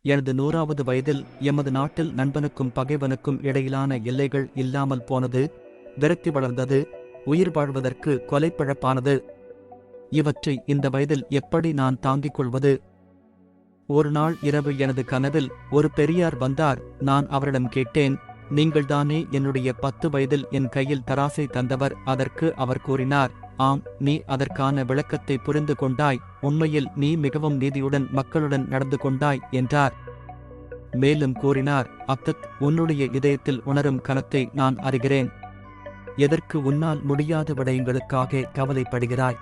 எனது 100வது வயதில் எமது நாட்டில் நண்பனுக்கும் பகைவனுக்கும் இடையிலான எல்லைகள் இல்லாமல் போனது, விரக்தி வளர்ந்தது, உயிர் வாழ்வதற்கு கொலைப்பழப்பானது. இவற்றை இந்த வயதில் எப்படி நான் தாங்கிக் கொள்வது? ஒரு நாள் இரவு எனது கனவில் ஒரு பெரியார் வந்தார். நான் அவரிடம் கேட்டேன், நீங்கள்தானே என்னுடைய 10 வயதில் என் கையில் தராசை தந்தவர்? அதற்கு அவர் கூறினார், ஆம், நீ அதற்கான விளக்கத்தை புரிந்து கொண்டாய். உண்மையில் நீ மிகவும் நீதியுடன் மக்களுடன் நடந்து கொண்டாய் என்றார். மேலும் கூறினார், அப்தத், உன்னுடைய இதயத்தில் உணரும் கனத்தை நான் அறிகிறேன். எதற்கு உன்னால் முடியாத விடயங்களுக்காக கவலைப்படுகிறாய்?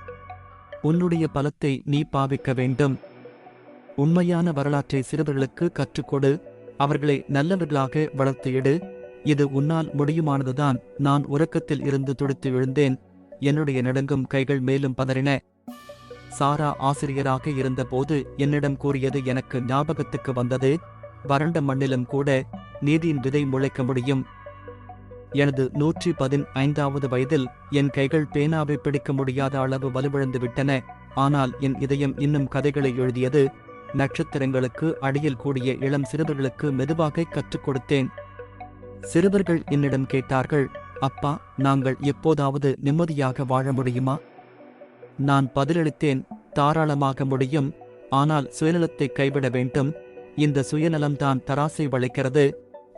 உன்னுடைய பலத்தை நீ பாவிக்க வேண்டும். உண்மையான வரலாற்றை சிறுவர்களுக்கு கற்றுக்கொடு, அவர்களை நல்லவர்களாக வளர்த்து எடு. இது உன்னால் முடியுமானதுதான். நான் உறக்கத்தில் இருந்து துடித்து விழுந்தேன். என்னுடைய நடுங்கும் கைகள் மேலும் பதறின. சாரா ஆசிரியராக இருந்தபோது என்னிடம் கூறியது எனக்கு ஞாபகத்துக்கு வந்தது. வறண்ட மண்ணிலும் கூட நீதியின் விதை முளைக்க முடியும். எனது 115வது வயதில் என் கைகள் பேனாவை பிடிக்க முடியாத அளவு வலுவிழந்து விட்டன. ஆனால் என் இதயம் இன்னும் கதைகளை எழுதியது. நட்சத்திரங்களுக்கு அடியில் கூடிய இளம் சிறுவர்களுக்கு மெதுவாக கற்றுக் கொடுத்தேன். சிறுவர்கள் என்னிடம் கேட்டார்கள், அப்பா, நாங்கள் எப்போதாவது நிம்மதியாக வாழ முடியுமா? நான் பதிலளித்தேன், தாராளமாக முடியும். ஆனால் சுயநலத்தை கைவிட வேண்டும். இந்த சுயநலம்தான் தராசை வளைக்கிறது.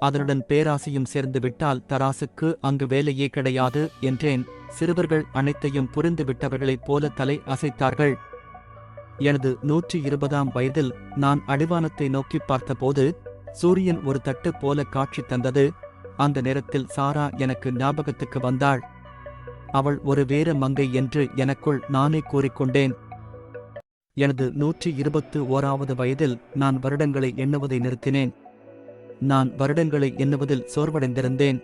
அதனுடன் பேராசையும் சேர்ந்து விட்டால் தராசுக்கு அங்கு வேலையே கிடையாது என்றேன். சிறுவர்கள் அனைத்தையும் புரிந்துவிட்டவர்களைப் போல தலை அசைத்தார்கள். எனது 120ஆம் வயதில் நான் அடிவானத்தை நோக்கி பார்த்தபோது சூரியன் ஒரு தட்டு போல காட்சி தந்தது. அந்த நேரத்தில் சாரா எனக்கு ஞாபகத்துக்கு வந்தாள். அவள் ஒரு வேற மங்கை என்று எனக்குள் நானே கூறிக்கொண்டேன். எனது 121வது வயதில் நான் வருடங்களை எண்ணுவதை நிறுத்தினேன். நான் வருடங்களை எண்ணுவதில் சோர்வடைந்திருந்தேன்.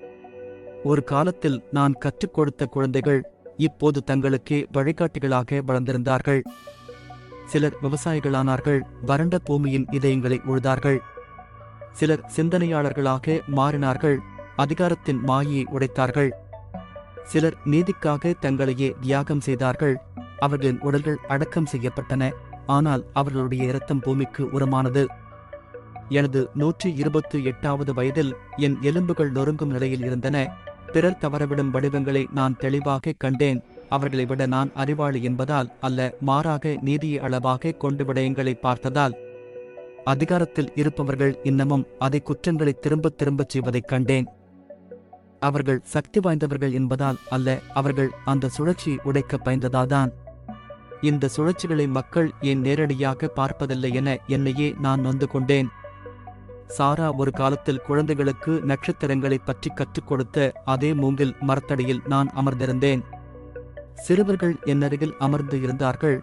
ஒரு காலத்தில் நான் கற்றுக் கொடுத்த குழந்தைகள் இப்போது தங்களுக்கே வழிகாட்டிகளாக வளர்ந்திருந்தார்கள். சிலர் விவசாயிகளானார்கள், வறண்ட பூமியின் இதயங்களை உழுதார்கள். சிலர் சிந்தனையாளர்களாக மாறினார்கள், அதிகாரத்தின் மாயை உடைத்தார்கள். சிலர் நீதிக்காக தங்களையே தியாகம் செய்தார்கள். அவர்களின் உடல்கள் அடக்கம் செய்யப்பட்டன, ஆனால் அவர்களுடைய இரத்தம் பூமிக்கு உரமானது. எனது 128வது வயதில் என் எலும்புகள் நொறுங்கும் நிலையில் இருந்தன. பிறர் தவறவிடும் வடிவங்களை நான் தெளிவாக கண்டேன். அவர்களை விட நான் அறிவாளி என்பதால் அல்ல, மாறாக நீதியை அளவாக கொண்டு விடயங்களை பார்த்ததால். அதிகாரத்தில் இருப்பவர்கள் இன்னமும் அதை குற்றங்களை திரும்பத் திரும்பச் செய்வதைக் கண்டேன். அவர்கள் சக்தி வாய்ந்தவர்கள் என்பதால் அல்ல, அவர்கள் அந்த சுழற்சியை உடைக்க பயந்ததால்தான். இந்த சுழற்சிகளை மக்கள் ஏன் நேரடியாக பார்ப்பதில்லை என என்னையே நான் நொந்து கொண்டேன். சாரா ஒரு காலத்தில் குழந்தைகளுக்கு நட்சத்திரங்களை பற்றி கற்றுக் கொடுத்த அதே மூங்கில் மரத்தடியில் நான் அமர்ந்திருந்தேன். சிறுவர்கள் என்னருகில் அமர்ந்து இருந்தார்கள்.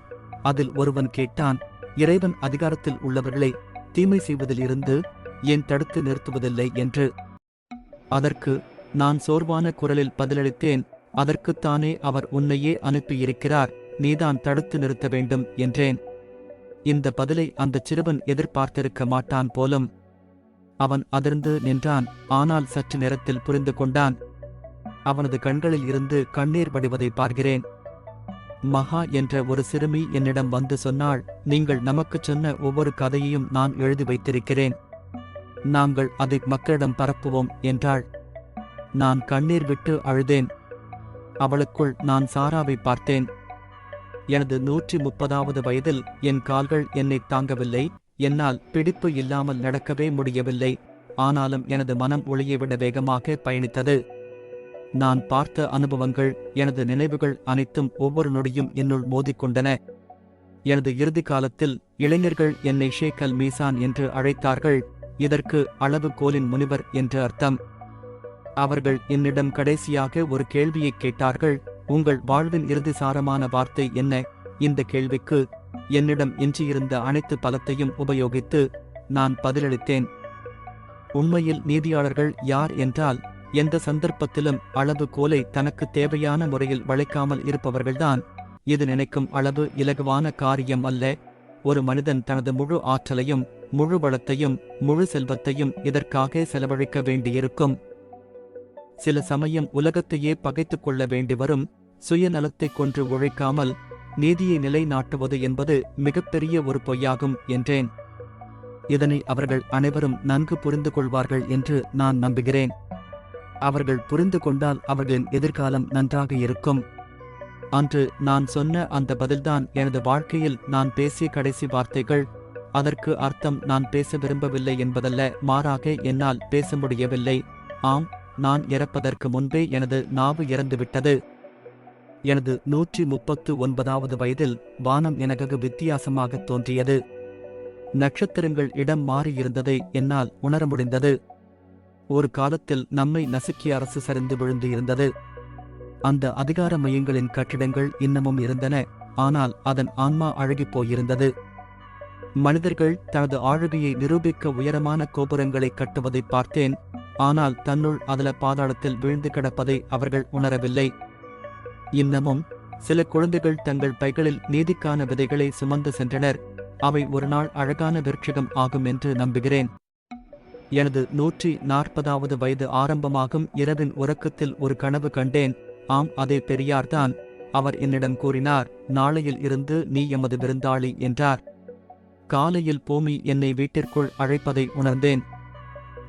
அதில் ஒருவன் கேட்டான், இறைவன் அதிகாரத்தில் உள்ளவர்களை தீமை செய்வதில் இருந்து ஏன் தடுத்து நிறுத்துவதில்லை என்று. அதற்கு நான் சோர்வான குரலில் பதிலளித்தேன், அதற்குத்தானே அவர் உன்னையே அனுப்பியிருக்கிறார், நீதான் தடுத்து நிறுத்த வேண்டும் என்றேன். இந்த பதிலை அந்த சிறுவன் எதிர்பார்த்திருக்க மாட்டான் போலும். அவன் அதிர்ந்து நின்றான். ஆனால் சற்று நேரத்தில் புரிந்து கொண்டான். அவனது கண்களில் இருந்து கண்ணீர் வடிவதை பார்க்கிறேன். மகா என்ற ஒரு சிறுமி என்னிடம் வந்து சொன்னாள், நீங்கள் நமக்குச் சொன்ன ஒவ்வொரு கதையையும் நான் எழுதி வைத்திருக்கிறேன். நாங்கள் அதை மக்களிடம் பரப்புவோம் என்றாள். நான் கண்ணீர் விட்டு அழுதேன். அவளுக்குள் நான் சாராவை பார்த்தேன். எனது 130வது வயதில் என் கால்கள் என்னை தாங்கவில்லை. என்னால் பிடிப்பு இல்லாமல் நடக்கவே முடியவில்லை. ஆனாலும் எனது மனம் ஒளியை விட வேகமாக பயணித்தது. நான் பார்த்த அனுபவங்கள், எனது நினைவுகள் அனைத்தும் ஒவ்வொரு நொடியும் என்னுள் மோதிக்கொண்டன. எனது இறுதி காலத்தில் இளைஞர்கள் என்னை ஷேக் அல் மீசான் என்று அழைத்தார்கள். இதற்கு அளவு கோலின் முனிவர் என்று அர்த்தம். அவர்கள் என்னிடம் கடைசியாக ஒரு கேள்வியை கேட்டார்கள், உங்கள் வாழ்வின் இறுதி சாரமான வார்த்தை என்ன? இந்த கேள்விக்கு என்னிடம் எஞ்சியிருந்த அனைத்து பலத்தையும் உபயோகித்து நான் பதிலளித்தேன். உண்மையில் நீதியாளர்கள் யார் என்றால், எந்த சந்தர்ப்பத்திலும் அளவு கோலை தனக்கு தேவையான முறையில் வளைக்காமல் இருப்பவர்கள்தான். இது நினைக்கும் அளவு இலகுவான காரியம் அல்ல. ஒரு மனிதன் தனது முழு ஆற்றலையும் முழு வளத்தையும் முழு செல்வத்தையும் இதற்காக செலவழிக்க வேண்டியிருக்கும். சில சமயம் உலகத்தையே பகைத்துக் கொள்ள வேண்டி வரும். சுயநலத்தை கொன்று உழைக்காமல் நீதியை நிலைநாட்டுவது என்பது மிகப்பெரிய ஒரு பொய்யாகும் என்றேன். இதனை அவர்கள் அனைவரும் நன்கு புரிந்து கொள்வார்கள் என்று நான் நம்புகிறேன். அவர்கள் புரிந்து கொண்டால் அவர்களின் எதிர்காலம் நன்றாக இருக்கும். அன்று நான் சொன்ன அந்த பதில்தான் எனது வாழ்க்கையில் நான் பேசிய கடைசி வார்த்தைகள். அதற்கு அர்த்தம் நான் பேச விரும்பவில்லை என்பதல்ல, மாறாக என்னால் பேச முடியவில்லை. ஆம், நான் இறப்பதற்கு முன்பே எனது நாவு இறந்துவிட்டது. எனது 139வது வயதில் வானம் எனக்கு வித்தியாசமாகத் தோன்றியது. நட்சத்திரங்கள் இடம் மாறியிருந்ததை என்னால் உணர முடிந்தது. ஒரு காலத்தில் நம்மை நசுக்கிய அரசு சரிந்து விழுந்து இருந்தது. அந்த அதிகார மையங்களின் கட்டிடங்கள் இன்னமும் இருந்தன, ஆனால் அதன் ஆன்மா அழுகிப் போயிருந்தது. மனிதர்கள் தனது ஆளுகையை நிரூபிக்க உயரமான கோபுரங்களை கட்டுவதை பார்த்தேன், ஆனால் தன்னுள் அதல பாதாளத்தில் வீழ்ந்து கிடப்பதை அவர்கள் உணரவில்லை. இன்னமும் சில குழந்தைகள் தங்கள் பைகளில் நீதிக்கான விதைகளை சுமந்து சென்றனர். அவை ஒரு நாள் அழகான விருட்சகம் ஆகும் என்று நம்புகிறேன். எனது 140வது வயது ஆரம்பமாகும் இரவின் உறக்கத்தில் ஒரு கனவு கண்டேன். ஆம், அதே பெரியார்தான். அவர் என்னிடம் கூறினார், நாளையில் இருந்து நீ எமது விருந்தாளி என்றார். காலையில் பூமி என்னை வீட்டிற்குள் அழைப்பதை உணர்ந்தேன்.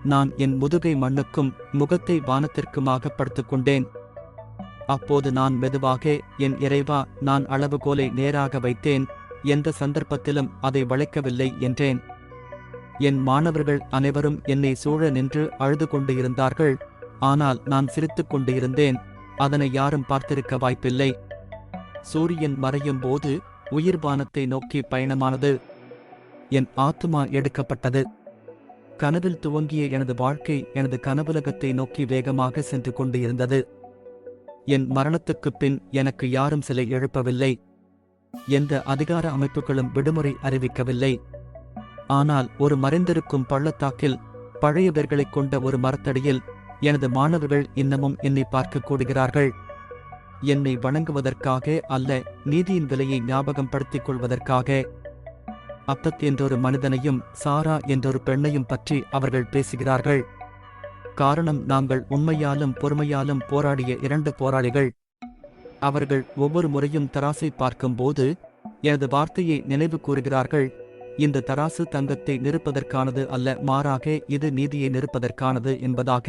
நான் என் முதுகை மண்ணுக்கும் முகத்தை வானத்திற்குமாக படுத்துக் கொண்டேன். அப்போது நான் மெதுவாக, என் இறைவா, நான் அளவுகோலை நேராக வைத்தேன், எந்த சந்தர்ப்பத்திலும் அதை வளைக்கவில்லை என்றேன். என் மாணவர்கள் அனைவரும் என்னை சூழ நின்று அழுது கொண்டு இருந்தார்கள். ஆனால் நான் சிரித்துக் கொண்டு இருந்தேன். அதனை யாரும் பார்த்திருக்க வாய்ப்பில்லை. சூரியன் மறையும் போது உயிர்வானத்தை நோக்கி பயணமானது. என் ஆத்துமா எடுக்கப்பட்டது. கனவில் துவங்கிய எனது வாழ்க்கை எனது கனவுலகத்தை நோக்கி வேகமாக சென்று கொண்டு இருந்தது. என் மரணத்துக்குப் பின் எனக்கு யாரும் சிலை எழுப்பவில்லை. எந்த அதிகார அமைப்புகளும் விடுமுறை அறிவிக்கவில்லை. ஆனால் ஒரு மறைந்திருக்கும் பள்ளத்தாக்கில் பழையவர்களைக் கொண்ட ஒரு மரத்தடியில் எனது மாணவர்கள் இன்னமும் என்னை பார்க்க கூடுகிறார்கள். என்னை வணங்குவதற்காக அல்ல, நீதியின் விலையை ஞாபகம் படுத்திக் கொள்வதற்காக. அப்தத் என்றொரு மனிதனையும் சாரா என்றொரு பெண்ணையும் பற்றி அவர்கள் பேசுகிறார்கள். காரணம், நாங்கள் உண்மையாலும் பொறுமையாலும் போராடிய 2 போராளிகள். அவர்கள் ஒவ்வொரு முறையும் தராசை பார்க்கும்போது எனது வார்த்தையை நினைவு கூறுகிறார்கள். இந்த தராசு தங்கத்தை நிறுப்பதற்கானது அல்ல, மாறாக இது நீதியை நிறுப்பதற்கானது என்பதாக.